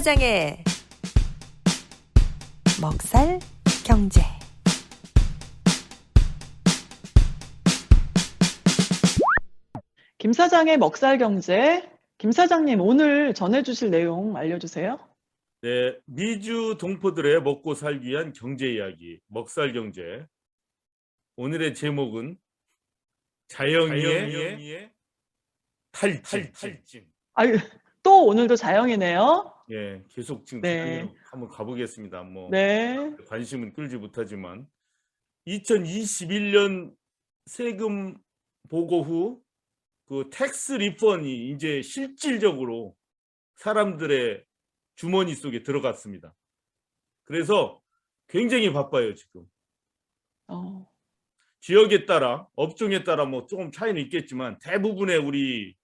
사장의 먹살 경제. 김 사장의 먹살 경제. 김 사장님, 오늘 전해주실 내용 알려주세요. 네, 미주 동포들의 먹고 살기 위한 경제 이야기, 먹살 경제. 오늘의 제목은 자영이의 탈진. 아유, 또 오늘도 자영이네요. 예, 계속 지금 네. 한번 가보겠습니다. 뭐 네. 관심은 끌지 못하지만 2021년 세금 보고 후 그 텍스 리펀이 이제 실질적으로 사람들의 주머니 속에 들어갔습니다. 그래서 굉장히 바빠요, 지금. 지역에 따라, 업종에 따라 뭐 조금 차이는 있겠지만 대부분의 우리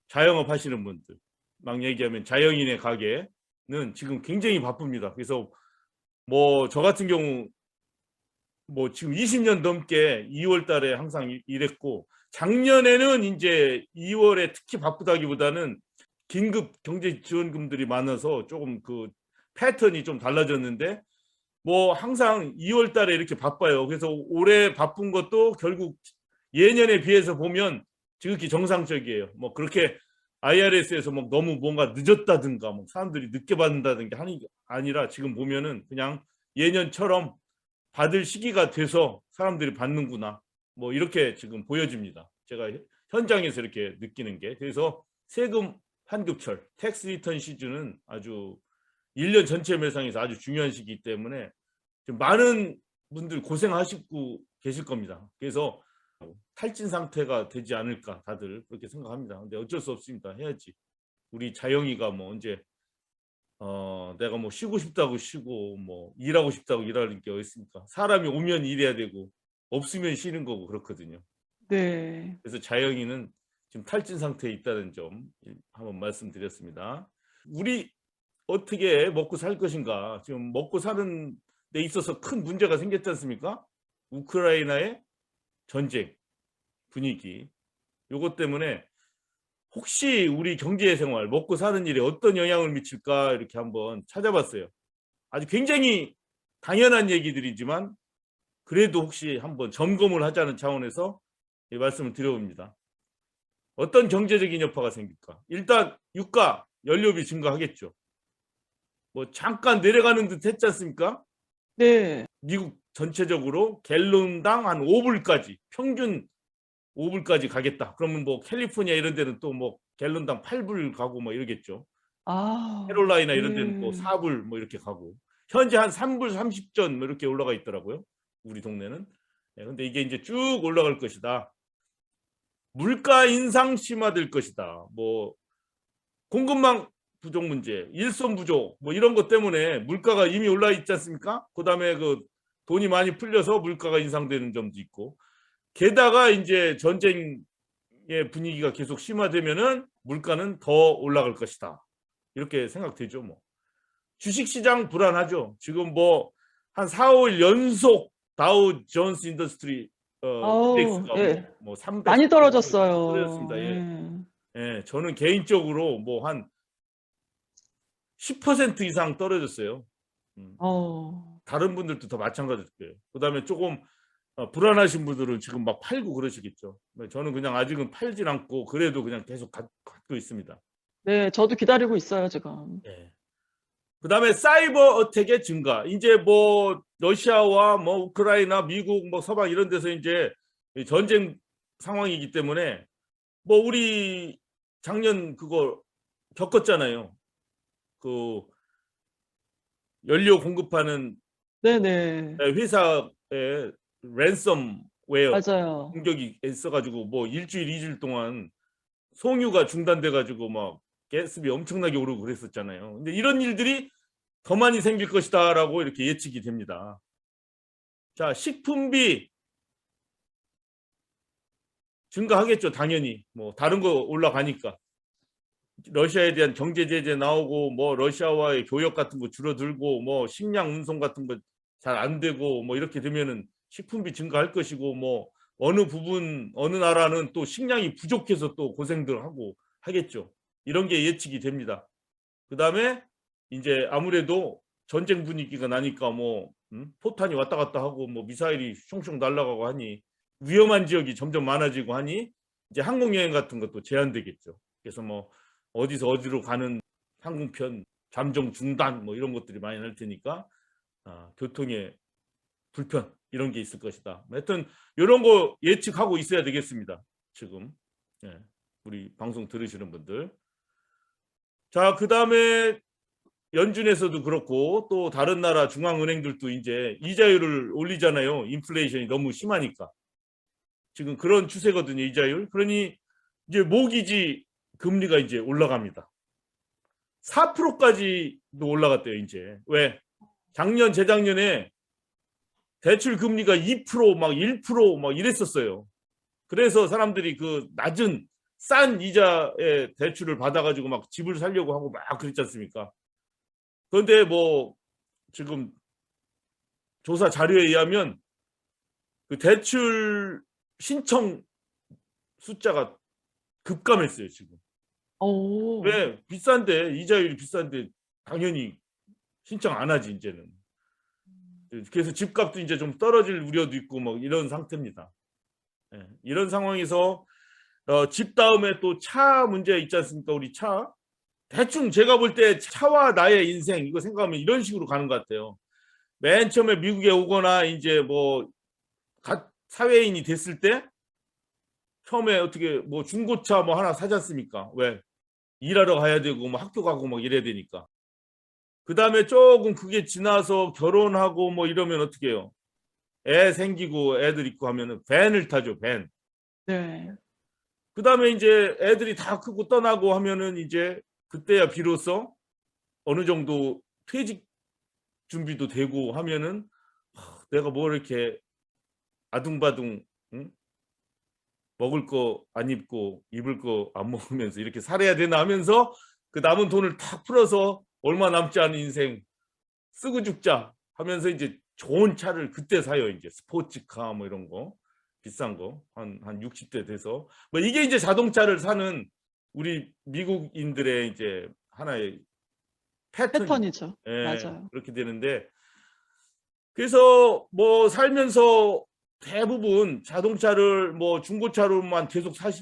자영업 하시는 분들, 막 얘기하면 자영인의 가게는 지금 굉장히 바쁩니다. 그래서 뭐 저 같은 경우 뭐 지금 20년 넘게 2월 달에 항상 일했고, 작년에는 이제 2월에 특히 바쁘다기보다는 긴급 경제 지원금들이 많아서 조금 그 패턴이 좀 달라졌는데, 뭐 항상 2월 달에 이렇게 바빠요. 그래서 올해 바쁜 것도 결국 예년에 비해서 보면 지극히 정상적이에요. 뭐 그렇게 IRS에서 뭐 너무 뭔가 늦었다든가 뭐 사람들이 늦게 받는다든가 하는 게 아니라 지금 보면은 그냥 예년처럼 받을 시기가 돼서 사람들이 받는구나, 뭐 이렇게 지금 보여집니다. 제가 현장에서 이렇게 느끼는 게. 그래서 세금 환급철, 텍스 리턴 시즌은 아주 1년 전체 매상에서 아주 중요한 시기이기 때문에 지금 많은 분들 고생하시고 계실 겁니다. 그래서 탈진 상태가 되지 않을까 다들 그렇게 생각합니다. 근데 어쩔 수 없습니다. 해야지. 우리 자영이가 뭐 언제 내가 뭐 쉬고 싶다고 쉬고 뭐 일하고 싶다고 일하는 게 어디 있습니까? 사람이 오면 일해야 되고 없으면 쉬는 거고 그렇거든요. 네. 그래서 자영이는 지금 탈진 상태에 있다는 점 한번 말씀드렸습니다. 우리 어떻게 먹고 살 것인가? 지금 먹고 사는 데 있어서 큰 문제가 생겼지 않습니까? 우크라이나의 전쟁 분위기. 요것 때문에 혹시 우리 경제 생활, 먹고 사는 일에 어떤 영향을 미칠까 이렇게 한번 찾아봤어요. 아주 굉장히 당연한 얘기들이지만 그래도 혹시 한번 점검을 하자는 차원에서 이 말씀을 드려봅니다. 어떤 경제적인 여파가 생길까? 일단 유가, 연료비 증가하겠죠. 뭐 잠깐 내려가는 듯 했지 않습니까? 네. 미국 전체적으로 갤론당 한 5불까지, 평균 5불까지 가겠다. 그러면 뭐 캘리포니아 이런 데는 또 뭐 갤론당 8불 가고 뭐 이러겠죠. 캐롤라이나 이런 데는 또 4불 뭐 이렇게 가고. 현재 한 3불 30전 뭐 이렇게 올라가 있더라고요. 우리 동네는. 근데 이게 이제 쭉 올라갈 것이다. 물가 인상 심화될 것이다. 뭐 공급망 부족 문제, 일손 부족 뭐 이런 것 때문에 물가가 이미 올라 있지 않습니까? 그다음에 그 돈이 많이 풀려서 물가가 인상되는 점도 있고, 게다가 이제 전쟁의 분위기가 계속 심화되면은 물가는 더 올라갈 것이다. 이렇게 생각되죠. 뭐 주식시장 불안하죠. 지금 뭐 한 4, 5일 연속 다우 존스 인더스트리 인덱스가 예. 뭐 300, 많이 떨어졌어요. 떨어졌습니다. 예, 저는 개인적으로 뭐 한 10% 이상 떨어졌어요. 다른 분들도 더 마찬가지일 거예요. 그다음에 조금 불안하신 분들은 지금 막 팔고 그러시겠죠. 저는 그냥 아직은 팔진 않고 그래도 그냥 계속 갖고 있습니다. 네, 저도 기다리고 있어요, 지금. 예. 그다음에 사이버 어택의 증가. 이제 뭐 러시아와 뭐 우크라이나, 미국, 뭐 서방 이런 데서 이제 전쟁 상황이기 때문에 뭐 우리 작년 그거 겪었잖아요. 그 연료 공급하는 네네. 회사에 랜섬웨어 맞아요. 공격이 있어가지고 뭐 일주일, 2주일 동안 송유가 중단돼가지고 막 가스비 엄청나게 오르고 그랬었잖아요. 근데 이런 일들이 더 많이 생길 것이다라고 이렇게 예측이 됩니다. 자, 식품비 증가하겠죠, 당연히. 뭐 다른 거 올라가니까. 러시아에 대한 경제 제재 나오고 뭐 러시아와의 교역 같은 거 줄어들고 뭐 식량 운송 같은 거 잘 안 되고 뭐 이렇게 되면은 식품비 증가할 것이고, 뭐 어느 부분 어느 나라는 또 식량이 부족해서 또 고생들 하고 하겠죠. 이런 게 예측이 됩니다. 그다음에 이제 아무래도 전쟁 분위기가 나니까 뭐 포탄이 왔다 갔다 하고 뭐 미사일이 숑숑 날아가고 하니 위험한 지역이 점점 많아지고 하니 이제 항공 여행 같은 것도 제한되겠죠. 그래서 뭐 어디서 어디로 가는 항공편 잠정 중단 뭐 이런 것들이 많이 날 테니까 교통의 불편 이런 게 있을 것이다. 하여튼 이런 거 예측하고 있어야 되겠습니다. 지금 우리 방송 들으시는 분들. 자, 그다음에 연준에서도 그렇고 또 다른 나라 중앙은행들도 이제 이자율을 올리잖아요. 인플레이션이 너무 심하니까. 지금 그런 추세거든요. 이자율. 그러니 이제 모기지 금리가 이제 올라갑니다. 4%까지도 올라갔대요. 이제. 왜? 작년 재작년에 대출 금리가 2% 막 1% 막 이랬었어요. 그래서 사람들이 그 낮은 싼 이자의 대출을 받아가지고 막 집을 살려고 하고 막 그랬지 않습니까? 그런데 뭐 지금 조사 자료에 의하면 그 대출 신청 숫자가 급감했어요. 지금. 오. 왜? 비싼데 이자율이 비싼데 당연히 신청 안 하지 이제는. 그래서 집값도 이제 좀 떨어질 우려도 있고 뭐 이런 상태입니다. 이런 상황에서 집 다음에 또 차 문제 있지 않습니까? 우리 차. 대충 제가 볼 때 차와 나의 인생 이거 생각하면 이런 식으로 가는 것 같아요. 맨 처음에 미국에 오거나 이제 뭐 사회인이 됐을 때 처음에 어떻게 뭐 중고차 뭐 하나 사지 않습니까? 왜? 일하러 가야 되고 뭐 학교 가고 뭐 이래야 되니까. 그 다음에 조금 그게 지나서 결혼하고 뭐 이러면 어떻게 해요? 애 생기고 애들 있고 하면은 밴을 타죠. 밴. 네. 그 다음에 이제 애들이 다 크고 떠나고 하면은 이제 그때야 비로소 어느 정도 퇴직 준비도 되고 하면은 내가 뭐 이렇게 아둥바둥 먹을 거 안 입고 입을 거 안 먹으면서 이렇게 살아야 되나 하면서 그 남은 돈을 다 풀어서 얼마 남지 않은 인생 쓰고 죽자 하면서 이제 좋은 차를 그때 사요. 이제 스포츠카 뭐 이런 거 비싼 거 한 60대 돼서 뭐 이게 이제 자동차를 사는 우리 미국인들의 이제 하나의 패턴이죠. 예, 맞아요. 그렇게 되는데 그래서 뭐 살면서 대부분 자동차를 뭐 중고차로만 계속 살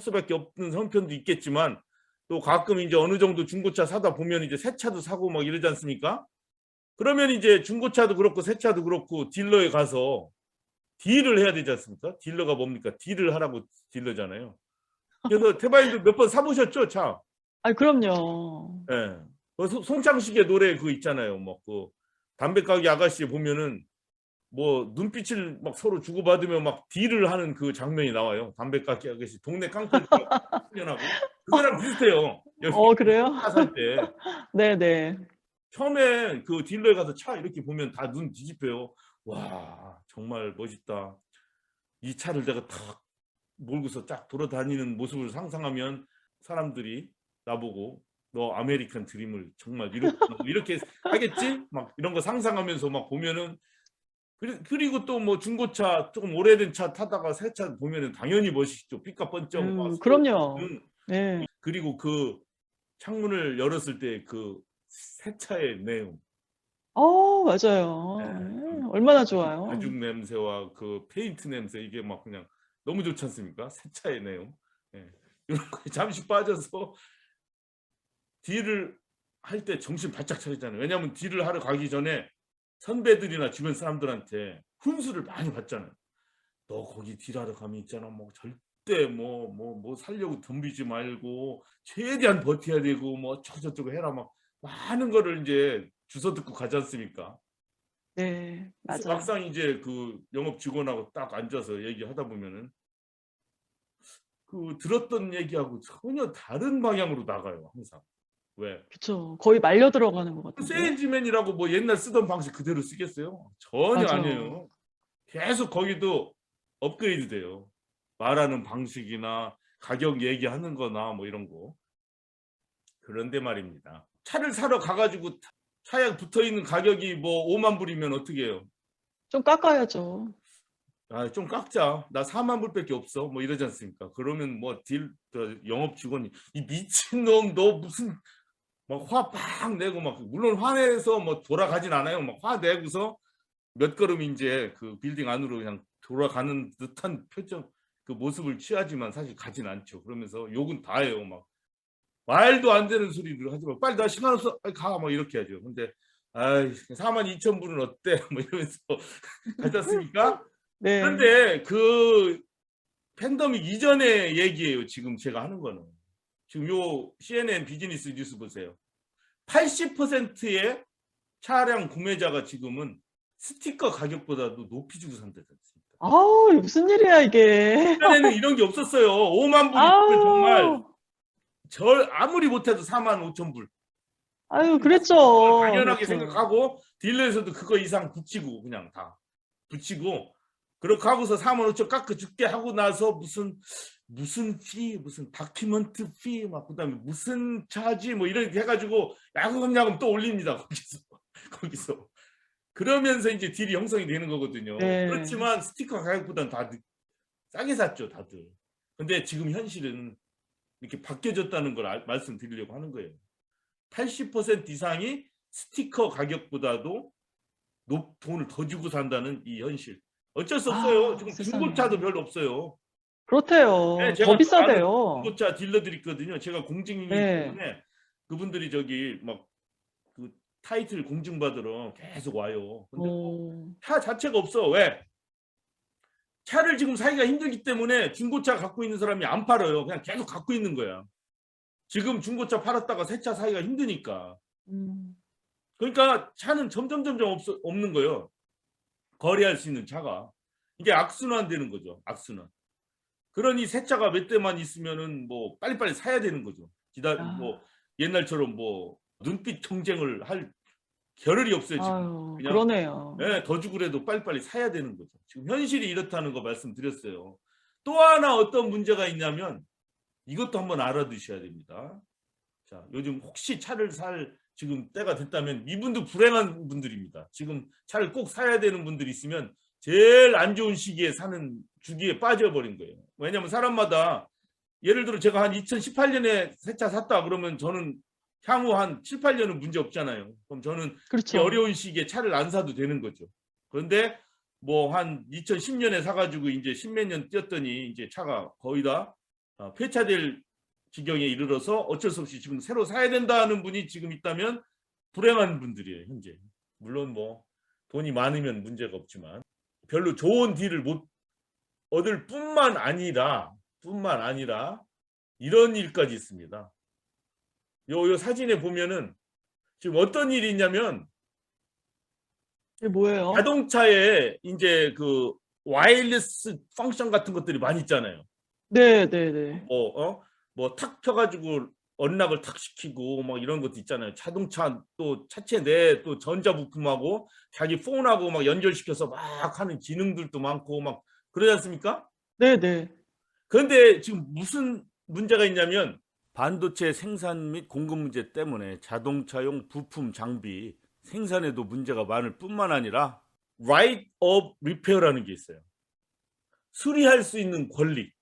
수밖에 없는 형편도 있겠지만 또 가끔 이제 어느 정도 중고차 사다 보면 이제 새 차도 사고 막 이러지 않습니까? 그러면 이제 중고차도 그렇고 새 차도 그렇고 딜러에 가서 딜을 해야 되지 않습니까? 딜러가 뭡니까? 딜을 하라고 딜러잖아요. 그래서 태바님도 몇 번 사보셨죠, 차? 아, 그럼요. 예. 송창식의 노래 그 있잖아요. 뭐 그 담배 가게 아가씨 보면은 뭐 눈빛을 막 서로 주고받으며 막 딜을 하는 그 장면이 나와요. 담배 가게 아가씨 동네 깡패들 훈련하고 그거랑 비슷해요. 여기 그래요? 차 살 때 네네. 처음에 그 딜러에 가서 차 이렇게 보면 다 눈 뒤집혀요. 와 정말 멋있다. 이 차를 내가 탁 몰고서 쫙 돌아다니는 모습을 상상하면 사람들이 나보고 너 아메리칸 드림을 정말 이뤘구나 뭐 이렇게 하겠지? 막 이런 거 상상하면서 막 보면은 그리고 또 뭐 중고차 조금 오래된 차 타다가 새 차 보면은 당연히 멋있죠. 삐까뻔쩍 막 그럼요. 네. 그리고 그 창문을 열었을 때 그 새 차의 내용. 맞아요. 네, 네. 얼마나 좋아요. 가죽 냄새와 그 페인트 냄새 이게 막 그냥 너무 좋지 않습니까? 새 차의 내용. 이런 거에 잠시 빠져서 딜을 할 때 정신 바짝 차리잖아요. 왜냐하면 딜을 하러 가기 전에 선배들이나 주변 사람들한테 훈수를 많이 받잖아요. 너 거기 딜하러 가면 있잖아. 뭐 절대 뭐 살려고 덤비지 말고 최대한 버텨야 되고 뭐 저쩌고 해라 막 많은 거를 이제 주워 듣고 가지 않습니까? 네, 그래서 맞아요. 막상 이제 그 영업 직원하고 딱 앉아서 얘기하다 보면은 그 들었던 얘기하고 전혀 다른 방향으로 나가요, 항상. 왜? 그쵸. 거의 말려 들어가는 것 같은데요. 세일즈맨이라고 뭐 옛날 쓰던 방식 그대로 쓰겠어요? 전혀 맞아요. 아니에요. 계속 거기도 업그레이드 돼요. 말하는 방식이나 가격 얘기하는 거나 뭐 이런 거. 그런데 말입니다. 차를 사러 가가지고 차에 붙어 있는 가격이 뭐 5만 불이면 어떻게 해요? 좀 깎아야죠. 아, 좀 깎자. 나 4만 불밖에 없어. 뭐 이러지 않습니까? 그러면 뭐 영업 직원이 이 미친놈 너 무슨 막 화 팍 내고 막 물론 화내서 뭐 돌아가진 않아요. 막 화 내고서 몇 걸음 이제 그 빌딩 안으로 그냥 돌아가는 듯한 표정 그 모습을 취하지만 사실 가진 않죠. 그러면서 욕은 다 해요. 막 말도 안 되는 소리를 하지 마. 빨리 나 시간 없어. 빨리 가. 막 이렇게 하죠. 근데 아이 42,000불은 어때? 뭐 이러면서 가지 않습니까? 네. 그런데 그 팬데믹 이전의 얘기예요. 지금 제가 하는 거는. 지금 요 CNN 비즈니스 뉴스 보세요. 80%의 차량 구매자가 지금은 스티커 가격보다도 높이 주고 산다지 않습니까? 아우, 이게 무슨 일이야, 이게. 예전에는 이런 게 없었어요. 5만 불이면 정말 아우, 아무리 못해도 45,000불. 아유, 그랬죠. 당연하게 그렇죠. 생각하고 딜러에서도 그거 이상 붙이고 그냥 다 붙이고 그렇게 하고서 45,000 깎아 줄게 하고 나서 무슨 피 무슨 다큐먼트 피 막 그다음에 무슨 차지 뭐 이렇게 해가지고 야금야금 또 올립니다. 거기서 그러면서 이제 딜이 형성이 되는 거거든요. 네. 그렇지만 스티커 가격보다는 다 싸게 샀죠 다들. 근데 지금 현실은 이렇게 바뀌어졌다는 걸 말씀드리려고 하는 거예요. 80% 이상이 스티커 가격보다도 돈을 더 주고 산다는 이 현실. 어쩔 수 없어요. 지금 세상에. 중고차도 별로 없어요. 그렇대요. 네, 더 제가 아는 비싸대요. 중고차 딜러들이 있거든요. 제가 공직이기 네. 때문에 그분들이 저기 막 그 타이틀 공증받으러 계속 와요. 근데 차 자체가 없어. 왜? 차를 지금 사기가 힘들기 때문에 중고차 갖고 있는 사람이 안 팔아요. 그냥 계속 갖고 있는 거야. 지금 중고차 팔았다가 새 차 사기가 힘드니까. 그러니까 차는 점점 없는 거예요. 거래할 수 있는 차가. 이게 악순환되는 거죠. 악순환. 그러니 새 차가 몇 대만 있으면은 뭐 빨리빨리 사야 되는 거죠. 뭐 옛날처럼 뭐 눈빛 경쟁을 할 겨를이 없어요. 지금. 아유, 그냥 그러네요. 네, 더 주고라도 빨리빨리 사야 되는 거죠. 지금 현실이 이렇다는 거 말씀드렸어요. 또 하나 어떤 문제가 있냐면 이것도 한번 알아두셔야 됩니다. 자, 요즘 혹시 차를 살 지금 때가 됐다면 이분도 불행한 분들입니다. 지금 차를 꼭 사야 되는 분들이 있으면 제일 안 좋은 시기에 사는 주기에 빠져버린 거예요. 왜냐하면 사람마다 예를 들어 제가 한 2018년에 새 차 샀다 그러면 저는 향후 한 7, 8년은 문제 없잖아요. 그럼 저는 그렇죠. 이 어려운 시기에 차를 안 사도 되는 거죠. 그런데 뭐 한 2010년에 사가지고 이제 십몇 년 뛰었더니 이제 차가 거의 다 폐차될 지경에 이르러서 어쩔 수 없이 지금 새로 사야 된다는 분이 지금 있다면 불행한 분들이에요. 현재. 물론 뭐 돈이 많으면 문제가 없지만 별로 좋은 딜을 못 얻을 뿐만 아니라 이런 일까지 있습니다. 요 사진에 보면은 지금 어떤 일이 있냐면 이게 뭐예요? 자동차에 이제 그 와이어리스 펑션 같은 것들이 많이 있잖아요. 네. 뭐 탁 펴가지고 언락을 탁 시키고 막 이런 것도 있잖아요. 자동차 또 차체 내 또 전자 부품하고 자기 폰하고 막 연결시켜서 막 하는 기능들도 많고 막 그러지 않습니까? 네네. 그런데 지금 무슨 문제가 있냐면 반도체 생산 및 공급 문제 때문에 자동차용 부품 장비 생산에도 문제가 많을 뿐만 아니라 right of repair라는 게 있어요. 수리할 수 있는 권리.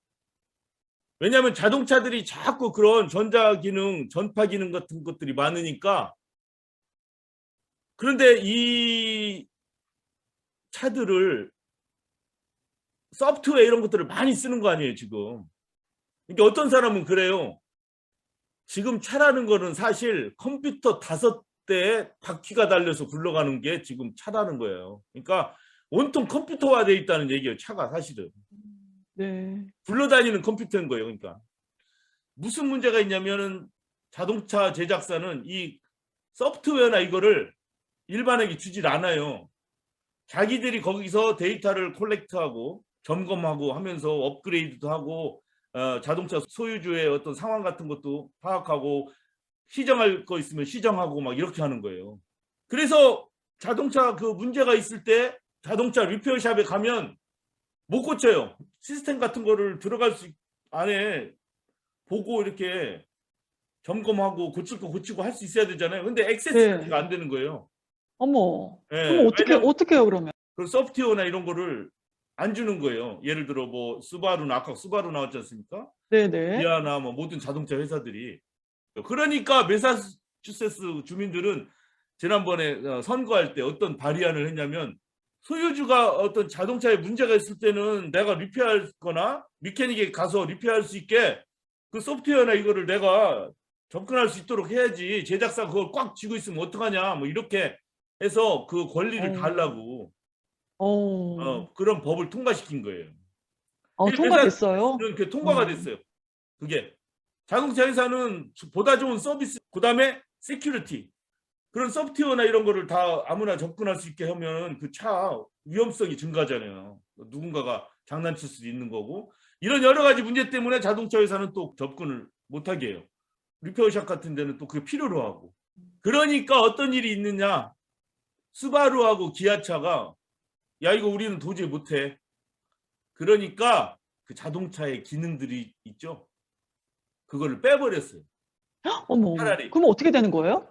왜냐하면 자동차들이 자꾸 그런 전자 기능, 전파 기능 같은 것들이 많으니까. 그런데 이 차들을 소프트웨어 이런 것들을 많이 쓰는 거 아니에요, 지금. 그러니까 어떤 사람은 그래요. 지금 차라는 거는 사실 컴퓨터 5대에 바퀴가 달려서 굴러가는 게 지금 차라는 거예요. 그러니까 온통 컴퓨터화되어 있다는 얘기예요, 차가 사실은. 네. 굴러다니는 컴퓨터인 거예요. 그러니까 무슨 문제가 있냐면은 자동차 제작사는 이 소프트웨어나 이거를 일반에게 주질 않아요. 자기들이 거기서 데이터를 콜렉트하고 점검하고 하면서 업그레이드도 하고 자동차 소유주의 어떤 상황 같은 것도 파악하고 시정할 거 있으면 시정하고 막 이렇게 하는 거예요. 그래서 자동차 그 문제가 있을 때 자동차 리페어샵에 가면 못 고쳐요. 시스템 같은 거를 들어갈 수 안에 보고 이렇게 점검하고 고칠 거 고치고 할 수 있어야 되잖아요. 근데 액세스 네. 자체가 안 되는 거예요. 어머. 네, 그럼 어떻게 해요, 그러면? 그 소프트웨어나 이런 거를 안 주는 거예요. 예를 들어 뭐 수바루나 아까 수바루 나왔지 않습니까? 네네. 기아나 뭐 모든 자동차 회사들이. 그러니까 매사추세츠 주민들은 지난번에 선거할 때 어떤 발의안을 했냐면 소유주가 어떤 자동차에 문제가 있을 때는 내가 리페어할 거나 미케닉에 가서 리페어할 수 있게 그 소프트웨어나 이거를 내가 접근할 수 있도록 해야지 제작사 그걸 꽉 쥐고 있으면 어떡하냐 뭐 이렇게 해서 그 권리를 달라고 그런 법을 통과시킨 거예요. 통과됐어요? 그게 통과가 됐어요. 그게 자동차 회사는 보다 좋은 서비스, 그다음에 세큐리티 그런 소프트웨어나 이런 거를 다 아무나 접근할 수 있게 하면 그 차 위험성이 증가하잖아요. 누군가가 장난칠 수도 있는 거고 이런 여러 가지 문제 때문에 자동차 회사는 또 접근을 못하게 해요. 리페어샵 같은 데는 또 그게 필요로 하고. 그러니까 어떤 일이 있느냐. 스바루하고 기아차가 야 이거 우리는 도저히 못해. 그러니까 그 자동차의 기능들이 있죠. 그거를 빼버렸어요. 어머, 차라리. 그럼 어떻게 되는 거예요?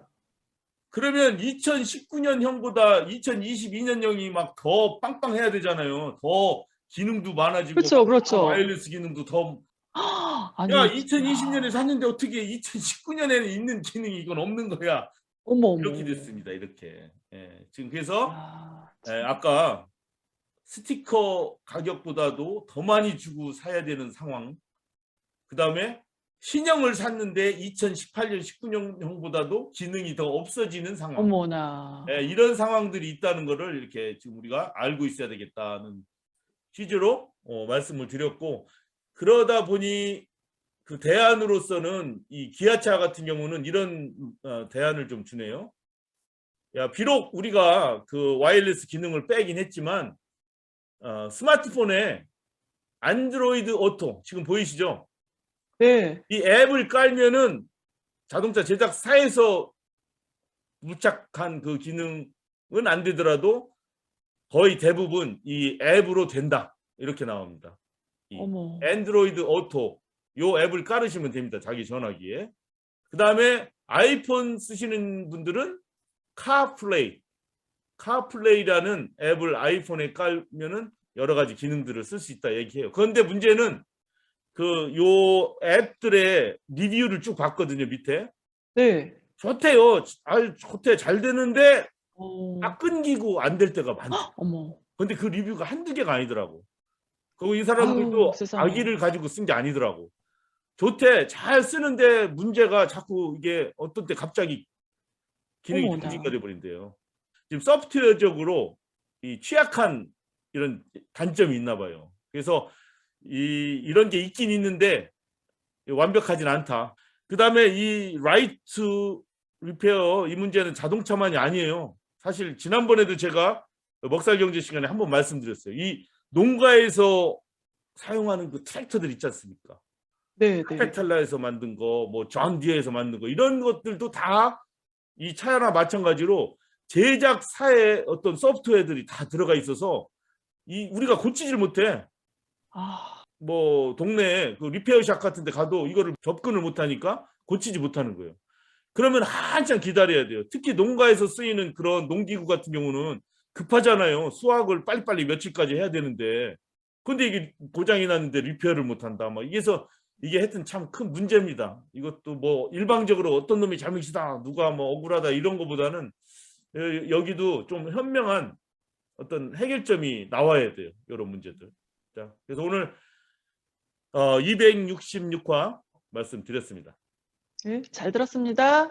그러면 2019년형보다 2022년형이 막 더 빵빵해야 되잖아요. 더 기능도 많아지고 그렇죠. 와이어리스 기능도 더. 아니, 야 2020년에 샀는데 어떻게 2019년에는 있는 기능이 이건 없는 거야. 어머. 이렇게 됐습니다. 이렇게. 예, 지금 그래서 야, 아까 스티커 가격보다도 더 많이 주고 사야 되는 상황. 그다음에 신형을 샀는데 2018년 19년형보다도 기능이 더 없어지는 상황. 어머나. 예, 이런 상황들이 있다는 것을 이렇게 지금 우리가 알고 있어야 되겠다는 취지로 말씀을 드렸고, 그러다 보니 그 대안으로서는 이 기아차 같은 경우는 이런 대안을 좀 주네요. 야, 비록 우리가 그 와이어리스 기능을 빼긴 했지만 스마트폰에 안드로이드 오토 지금 보이시죠? 네. 이 앱을 깔면은 자동차 제작사에서 부착한 그 기능은 안 되더라도 거의 대부분 이 앱으로 된다. 이렇게 나옵니다. 이 어머. 안드로이드 오토 요 앱을 깔으시면 됩니다. 자기 전화기에. 그 다음에 아이폰 쓰시는 분들은 카플레이라는 앱을 아이폰에 깔면은 여러 가지 기능들을 쓸 수 있다 얘기해요. 그런데 문제는 그 요 앱들의 리뷰를 쭉 봤거든요. 밑에. 네. 좋대요. 좋대. 잘 되는데 어, 끊기고 안 될 때가 많죠. 어머. 근데 그 리뷰가 한두 개가 아니더라고. 그리고 이 아유, 사람들도 세상에. 악의를 가지고 쓴 게 아니더라고. 좋대. 잘 쓰는데 문제가 자꾸 이게 어떤 때 갑자기 기능이 어머나. 정지가 돼 버린대요. 지금 소프트웨어적으로 이 취약한 이런 단점이 있나 봐요. 그래서 이런 게 있긴 있는데 완벽하진 않다. 그다음에 이 라이트 리페어 이 문제는 자동차만이 아니에요. 사실 지난번에도 제가 먹살 경제 시간에 한번 말씀드렸어요. 이 농가에서 사용하는 그 트랙터들 있지 않습니까? 네. 카페탈라에서 만든 거, 뭐 존 디어에서 만든 거 이런 것들도 다 이 차나 마찬가지로 제작사의 어떤 소프트웨어들이 다 들어가 있어서 우리가 고치질 못해. 아, 뭐 동네에 그 리페어샵 같은 데 가도 이거를 접근을 못하니까 고치지 못하는 거예요. 그러면 한참 기다려야 돼요. 특히 농가에서 쓰이는 그런 농기구 같은 경우는 급하잖아요. 수확을 빨리빨리 며칠까지 해야 되는데 근데 이게 고장이 났는데 리페어를 못한다. 뭐 이게 하여튼 참 큰 문제입니다. 이것도 뭐 일방적으로 어떤 놈이 잘못이다, 누가 뭐 억울하다 이런 거보다는 여기도 좀 현명한 어떤 해결점이 나와야 돼요. 이런 문제들. 자, 그래서 오늘 266화 말씀드렸습니다. 네, 잘 들었습니다.